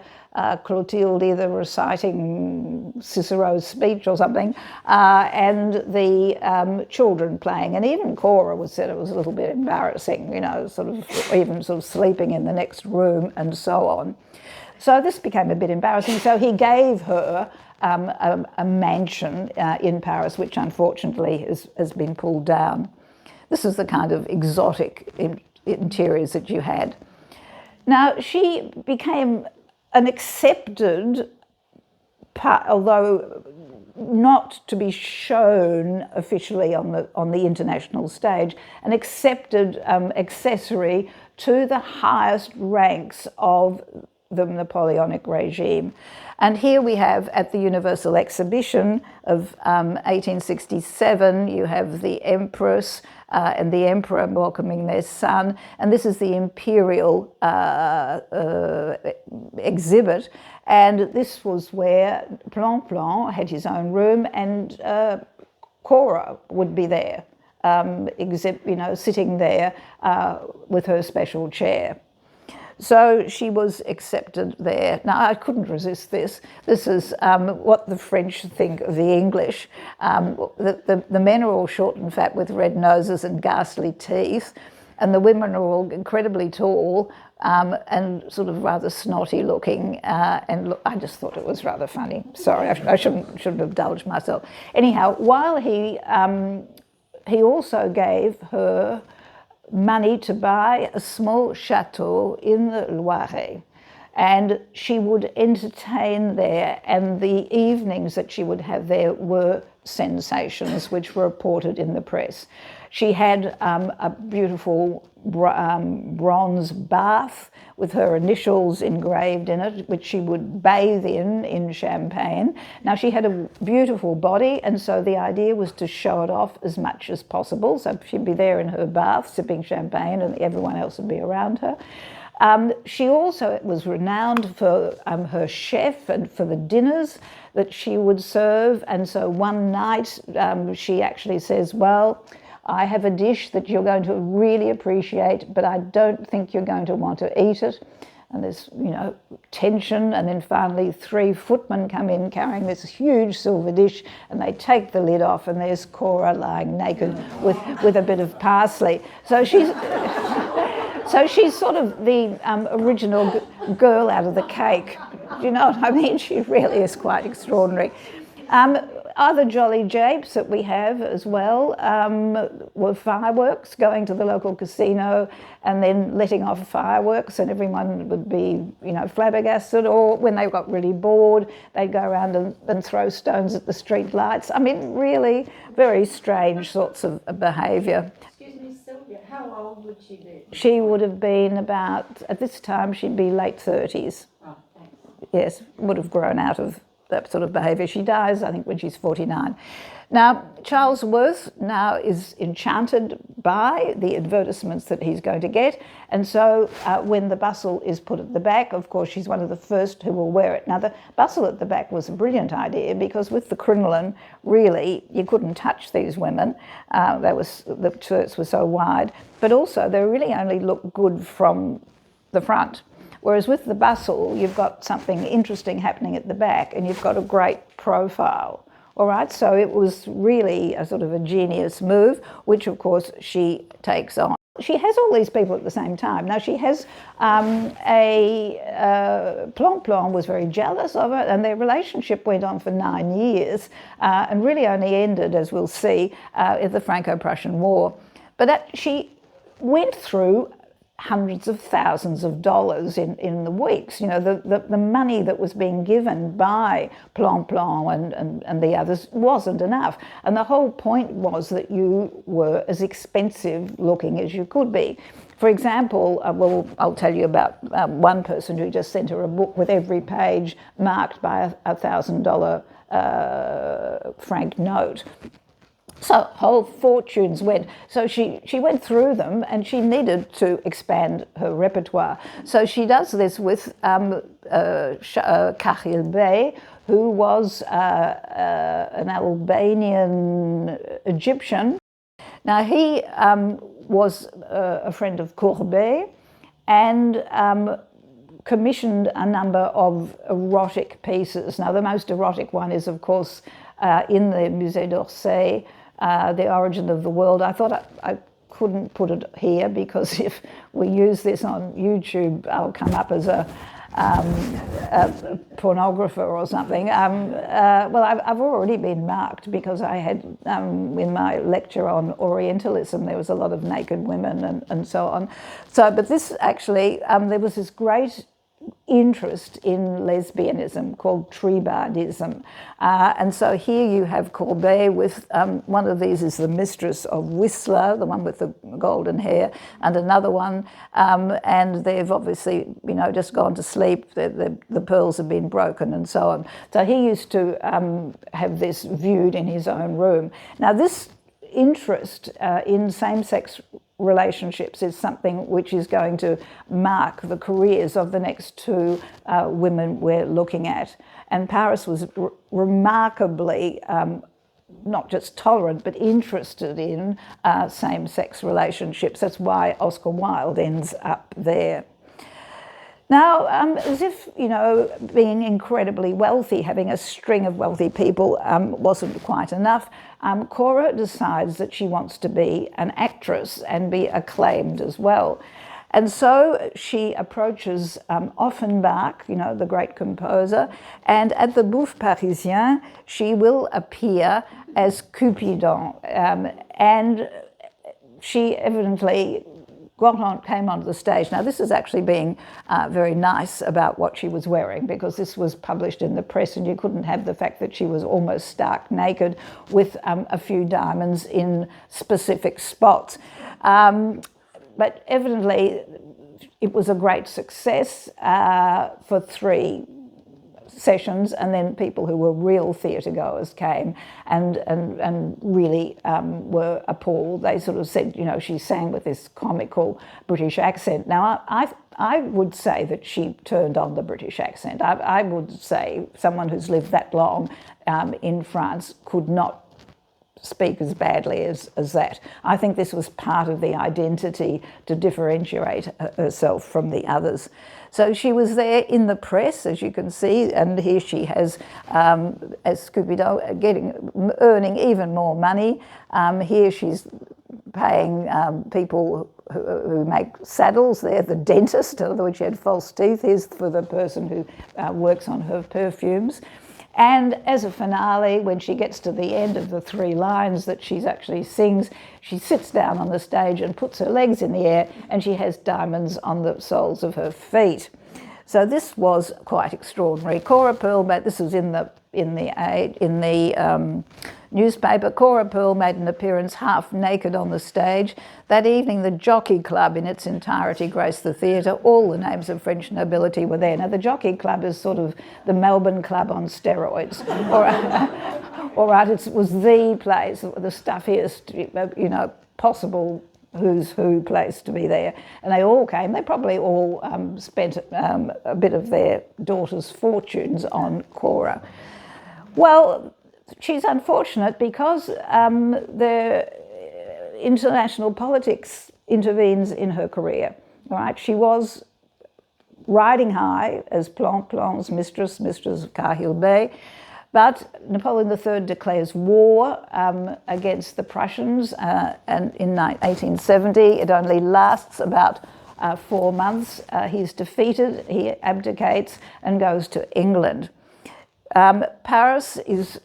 Clotilde either reciting Cicero's speech or something, and the children playing. And even Cora said it was a little bit embarrassing, even sleeping in the next room and so on. So this became a bit embarrassing. So he gave her a mansion in Paris, which unfortunately has been pulled down. This is the kind of exotic interiors that you had. Now, she became an accepted part, although not to be shown officially on the international stage, an accepted accessory to the highest ranks of the Napoleonic regime. And here we have, at the Universal Exhibition of 1867, you have the Empress and the Emperor welcoming their son, and this is the imperial exhibit, and this was where Plon had his own room, and Cora would be there, sitting there with her special chair. So she was accepted there. Now, I couldn't resist this. This is what the French think of the English. The men are all short and fat with red noses and ghastly teeth, and the women are all incredibly tall and sort of rather snotty looking. And look, I just thought it was rather funny. Sorry, I shouldn't have indulged myself. Anyhow, while he also gave her money to buy a small chateau in the Loire, and she would entertain there, and the evenings that she would have there were sensations which were reported in the press. She had a beautiful bronze bath with her initials engraved in it, which she would bathe in champagne. Now, she had a beautiful body, and so the idea was to show it off as much as possible. So she'd be there in her bath sipping champagne, and everyone else would be around her. She also was renowned for her chef and for the dinners that she would serve. And so one night she actually says, well, I have a dish that you're going to really appreciate, but I don't think you're going to want to eat it. And there's, tension. And then finally 3 footmen come in carrying this huge silver dish, and they take the lid off, and there's Cora lying naked with a bit of parsley. So she's sort of the original girl out of the cake. Do you know what I mean? She really is quite extraordinary. Other jolly japes that we have as well were fireworks, going to the local casino and then letting off fireworks, and everyone would be, flabbergasted, or when they got really bored, they'd go around and throw stones at the street lights. I mean, really very strange sorts of behaviour. Excuse me, Sylvia, how old would she be? She would have been about, at this time, she'd be late 30s. Oh, thanks. Yes, would have grown out of that sort of behaviour. She dies, I think, when she's 49. Now, Charles Worth now is enchanted by the advertisements that he's going to get, and so when the bustle is put at the back, of course, she's one of the first who will wear it. Now, the bustle at the back was a brilliant idea, because with the crinoline, really, you couldn't touch these women. The skirts were so wide, but also they really only looked good from the front. Whereas with the bustle, you've got something interesting happening at the back, and you've got a great profile. All right, so it was really a sort of a genius move, which of course she takes on. She has all these people at the same time. Now, she has Plon was very jealous of her, and their relationship went on for 9 years and really only ended, as we'll see, in the Franco-Prussian War. But she went through hundreds of thousands of dollars in the weeks. The money that was being given by Plon and the others wasn't enough. And the whole point was that you were as expensive looking as you could be. For example, I'll tell you about one person who just sent her a book with every page marked by a $1,000 franc note. So whole fortunes went. So she went through them, and she needed to expand her repertoire. So she does this with Kahil Bey, who was an Albanian Egyptian. Now he was a friend of Courbet, and commissioned a number of erotic pieces. Now the most erotic one is, of course, in the Musée d'Orsay, The Origin of the World. I thought I couldn't put it here because if we use this on YouTube, I'll come up as a pornographer or something. Well, I've already been marked because I had, in my lecture on Orientalism, there was a lot of naked women and so on. So, but this actually, there was this great interest in lesbianism called tribadism. And so here you have Courbet with, one of these is the mistress of Whistler, the one with the golden hair, and another one, and they've obviously, just gone to sleep, the pearls have been broken and so on. So he used to have this viewed in his own room. Now this interest in same-sex relationships is something which is going to mark the careers of the next two women we're looking at. And Paris was remarkably not just tolerant, but interested in same-sex relationships. That's why Oscar Wilde ends up there. Now, as if, being incredibly wealthy, having a string of wealthy people wasn't quite enough, Cora decides that she wants to be an actress and be acclaimed as well. And so she approaches Offenbach, the great composer, and at the Bouffe Parisien, she will appear as Cupidon. And she evidently came onto the stage. Now, this is actually being very nice about what she was wearing, because this was published in the press and you couldn't have the fact that she was almost stark naked with a few diamonds in specific spots. But evidently, it was a great success for 3 sessions, and then people who were real theatre goers came and really were appalled. They sort of said, she sang with this comical British accent. Now, I would say that she turned on the British accent. I would say someone who's lived that long in France could not speak as badly as that. I think this was part of the identity to differentiate herself from the others. So she was there in the press, as you can see, and here she has, as Cupidon, earning even more money. Here she's paying people who make saddles. They're the dentist, in other words, she had false teeth. Here's for the person who works on her perfumes. And as a finale, when she gets to the end of the 3 lines that she actually sings, she sits down on the stage and puts her legs in the air, and she has diamonds on the soles of her feet. So this was quite extraordinary. Cora Pearl this was in the newspaper. Cora Pearl made an appearance half naked on the stage. That evening, the Jockey Club in its entirety graced the theatre. All the names of French nobility were there. Now, the Jockey Club is sort of the Melbourne Club on steroids. All right, it was the place, the stuffiest, possible who's who place to be there. And they all came. They probably all spent a bit of their daughters' fortunes on Cora. Well, she's unfortunate because the international politics intervenes in her career. Right? She was riding high as Plan's mistress of Kahil Bey, but Napoleon III declares war against the Prussians, and in 1870 it only lasts about 4 months. He's defeated, he abdicates and goes to England. Paris is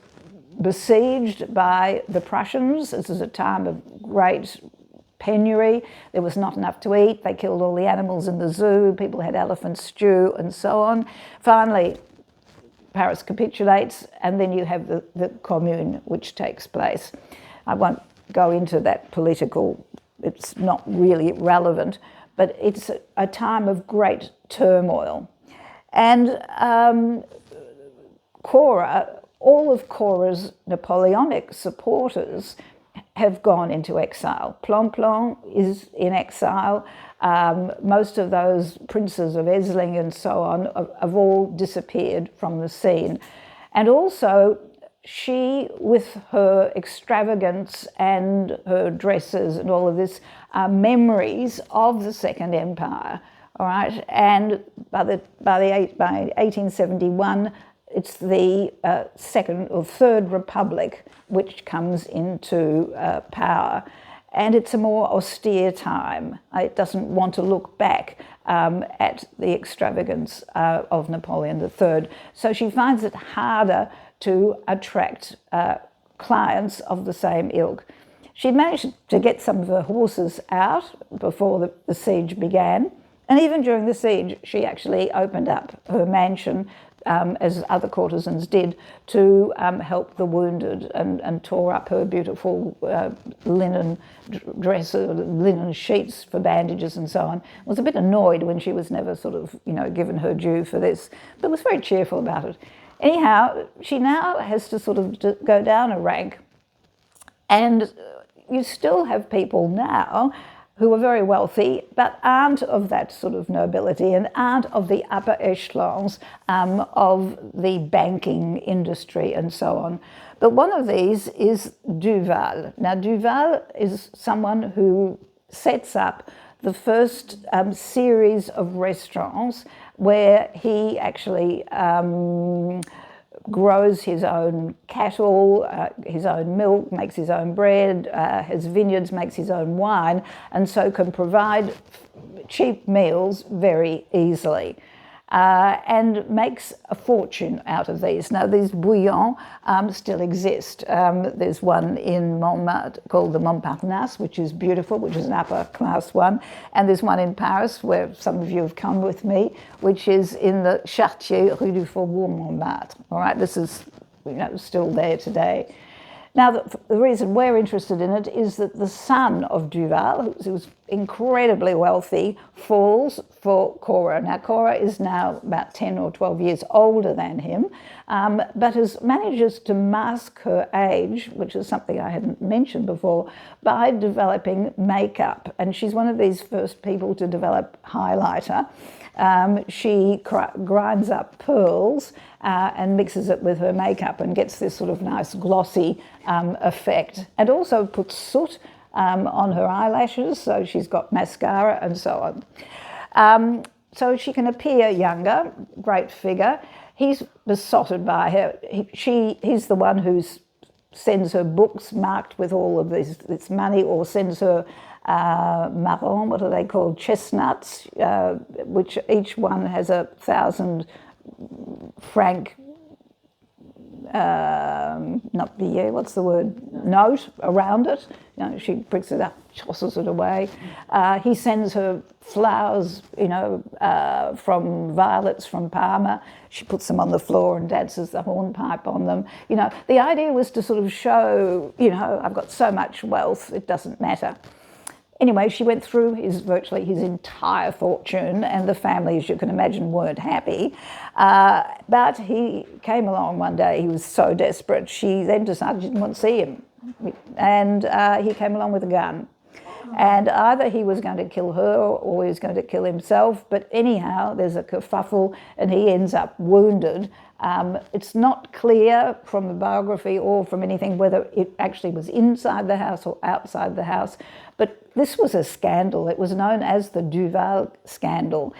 besieged by the Prussians. This is a time of great penury. There was not enough to eat. They killed all the animals in the zoo. People had elephant stew and so on. Finally, Paris capitulates, and then you have the Commune, which takes place. I won't go into that political, it's not really relevant, but it's a time of great turmoil. And Cora, all of Cora's Napoleonic supporters have gone into exile. Plon is in exile. Most of those princes of Esling and so on have all disappeared from the scene. And also, she, with her extravagance and her dresses and all of this, are memories of the Second Empire. All right, and by 1871, it's the Second or Third Republic which comes into power. And it's a more austere time. It doesn't want to look back at the extravagance of Napoleon III. So she finds it harder to attract clients of the same ilk. She managed to get some of her horses out before the siege began. And even during the siege, she actually opened up her mansion, as other courtesans did, to help the wounded, and tore up her beautiful linen dresses, linen sheets for bandages and so on. Was a bit annoyed when she was never sort of, given her due for this, but was very cheerful about it. Anyhow, she now has to sort of go down a rank, and you still have people now who are very wealthy, but aren't of that sort of nobility and aren't of the upper echelons of the banking industry and so on. But one of these is Duval. Now, Duval is someone who sets up the first series of restaurants where he actually grows his own cattle, his own milk, makes his own bread, has vineyards, makes his own wine, and so can provide cheap meals very easily. And makes a fortune out of these. Now, these bouillons still exist. There's one in Montmartre called the Montparnasse, which is beautiful, which is an upper class one. And there's one in Paris, where some of you have come with me, which is in the Chartier, Rue du Faubourg Montmartre. All right, this is still there today. Now, the reason we're interested in it is that the son of Duval, who's incredibly wealthy, falls for Cora. Now, Cora is now about 10 or 12 years older than him, but manages to mask her age, which is something I hadn't mentioned before, by developing makeup. And she's one of these first people to develop highlighter. She grinds up pearls and mixes it with her makeup and gets this sort of nice glossy effect. And also puts soot on her eyelashes, so she's got mascara and so on. So she can appear younger, great figure. He's besotted by her. He's the one who sends her books marked with all of this money, or sends her marrons, what are they called, chestnuts, which each one has 1,000 franc, not billet, what's the word, note around it. She brings it up, tosses it away. He sends her flowers, from violets from Parma. She puts them on the floor and dances the hornpipe on them. The idea was to sort of show, I've got so much wealth, it doesn't matter. Anyway, she went through virtually his entire fortune, and the family, as you can imagine, weren't happy. But he came along one day, he was so desperate, she then decided she didn't want to see him. And he came along with a gun. And either he was going to kill her or he was going to kill himself, but anyhow, there's a kerfuffle and he ends up wounded. It's not clear from the biography or from anything whether it actually was inside the house or outside the house, but this was a scandal. It was known as the Duval scandal.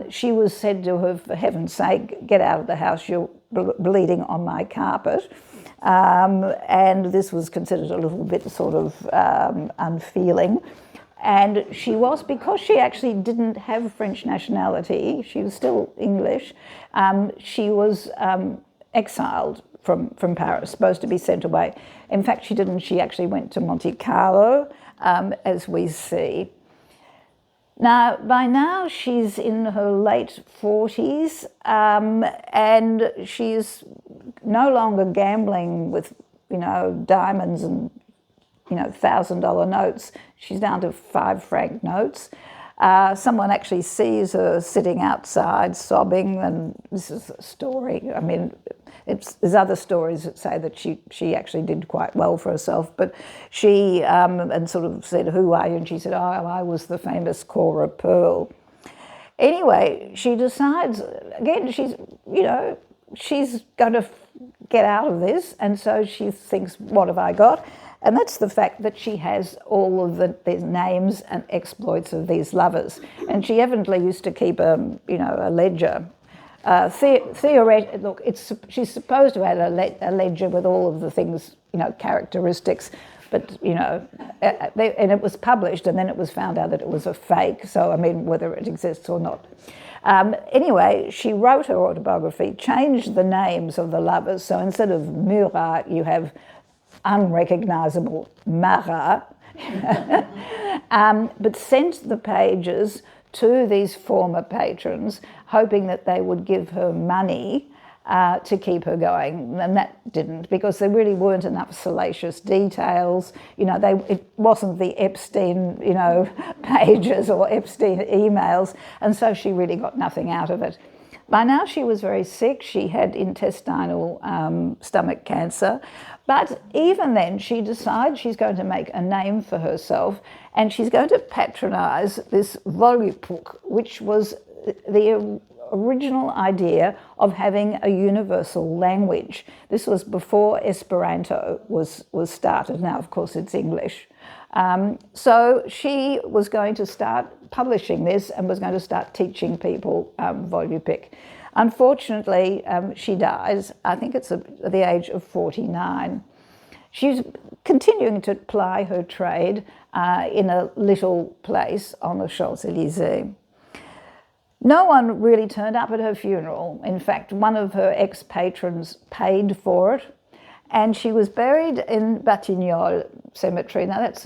She was said to have, for heaven's sake, get out of the house, you're bleeding on my carpet. And this was considered a little bit sort of unfeeling. And she was, because she actually didn't have French nationality, she was still English, she was exiled from Paris, supposed to be sent away. In fact, she didn't. She actually went to Monte Carlo, as we see. Now, by now, she's in her late 40s, and she's no longer gambling with, diamonds and, $1,000 notes. She's down to 5 franc notes. Someone actually sees her sitting outside sobbing, and this is a story. I mean, there's other stories that say that she actually did quite well for herself, but she and sort of said, "Who are you?" And she said, "Oh, I was the famous Cora Pearl." Anyway, she decides, again, she's going to get out of this, and so she thinks, what have I got? And that's the fact that she has all of the names and exploits of these lovers. And she evidently used to keep a ledger. Look, she's supposed to have a ledger with all of the things, characteristics, but, and it was published, and then it was found out that it was a fake. So, I mean, whether it exists or not. Anyway, she wrote her autobiography, changed the names of the lovers. So instead of Murat, you have unrecognisable Marat, but sent the pages to these former patrons, hoping that they would give her money to keep her going, and that didn't, because there really weren't enough salacious details. It wasn't the Epstein, pages or Epstein emails, and so she really got nothing out of it. By now she was very sick. She had intestinal stomach cancer, but even then she decides she's going to make a name for herself, and she's going to patronise this Volapük, which was the original idea of having a universal language. This was before Esperanto was started. Now, of course, it's English. So she was going to start publishing this and was going to start teaching people Volapük. Unfortunately, she dies. I think it's at the age of 49. She's continuing to ply her trade in a little place on the Champs-Élysées. No one really turned up at her funeral. In fact, one of her ex-patrons paid for it, and she was buried in Batignolles Cemetery. Now, that's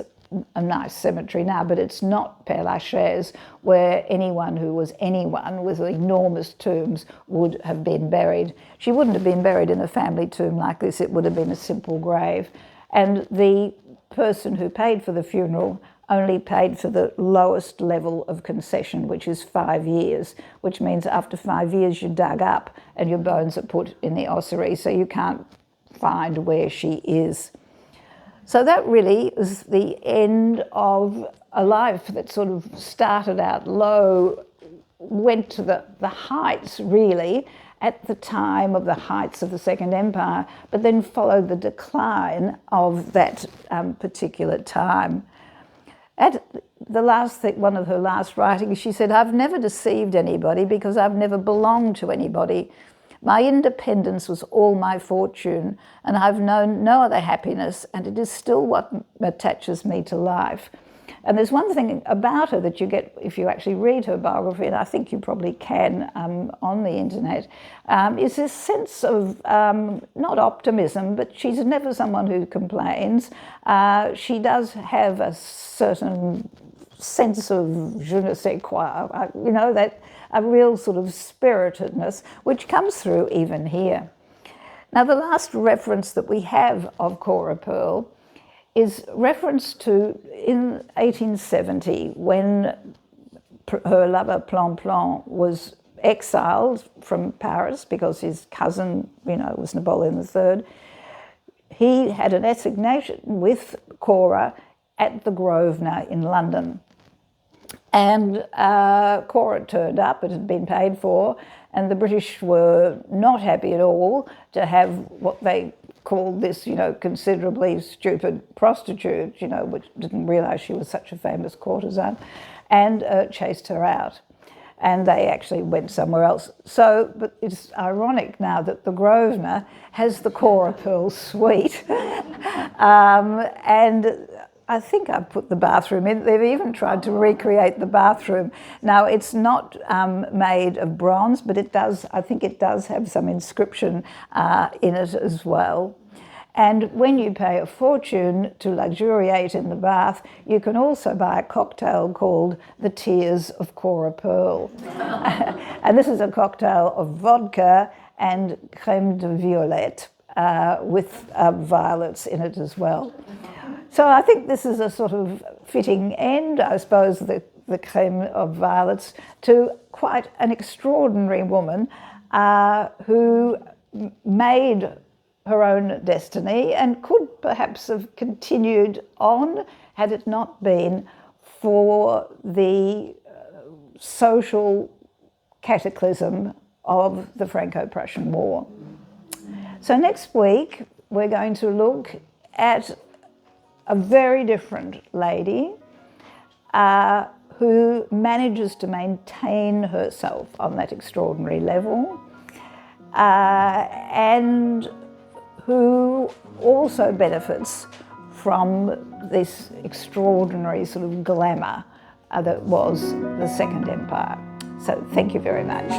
a nice cemetery now, but it's not Père Lachaise, where anyone who was anyone with enormous tombs would have been buried. She wouldn't have been buried in a family tomb like this. It would have been a simple grave. And the person who paid for the funeral only paid for the lowest level of concession, which is 5 years, which means after 5 years you're dug up and your bones are put in the ossuary, so you can't find where she is. So that really is the end of a life that sort of started out low, went to the heights really at the time of the heights of the Second Empire, but then followed the decline of that particular time. At the last one of her last writings, she said, "I've never deceived anybody because I've never belonged to anybody. My independence was all my fortune, and I've known no other happiness, and it is still what attaches me to life." And there's one thing about her that you get if you actually read her biography, and I think you probably can on the internet, is this sense of not optimism, but she's never someone who complains. She does have a certain sense of je ne sais quoi, that a real sort of spiritedness, which comes through even here. Now, the last reference that we have of Cora Pearl is reference to in 1870 when her lover Plon was exiled from Paris because his cousin, was Napoleon III. He had an assignation with Cora at the Grosvenor in London. And Cora turned up, it had been paid for, and the British were not happy at all to have what they called this, considerably stupid prostitute, which didn't realise she was such a famous courtesan, and chased her out. And they actually went somewhere else. So, but it's ironic now that the Grosvenor has the Cora Pearl suite. And I think I put the bathroom in. They've even tried to recreate the bathroom. Now, it's not made of bronze, but I think it does have some inscription in it as well. And when you pay a fortune to luxuriate in the bath, you can also buy a cocktail called the Tears of Cora Pearl. And this is a cocktail of vodka and crème de violette with violets in it as well. So I think this is a sort of fitting end. I suppose the the creme of violets, to quite an extraordinary woman who made her own destiny and could perhaps have continued on had it not been for the social cataclysm of the Franco-Prussian War. So next week we're going to look at a very different lady who manages to maintain herself on that extraordinary level and who also benefits from this extraordinary sort of glamour that was the Second Empire. So thank you very much.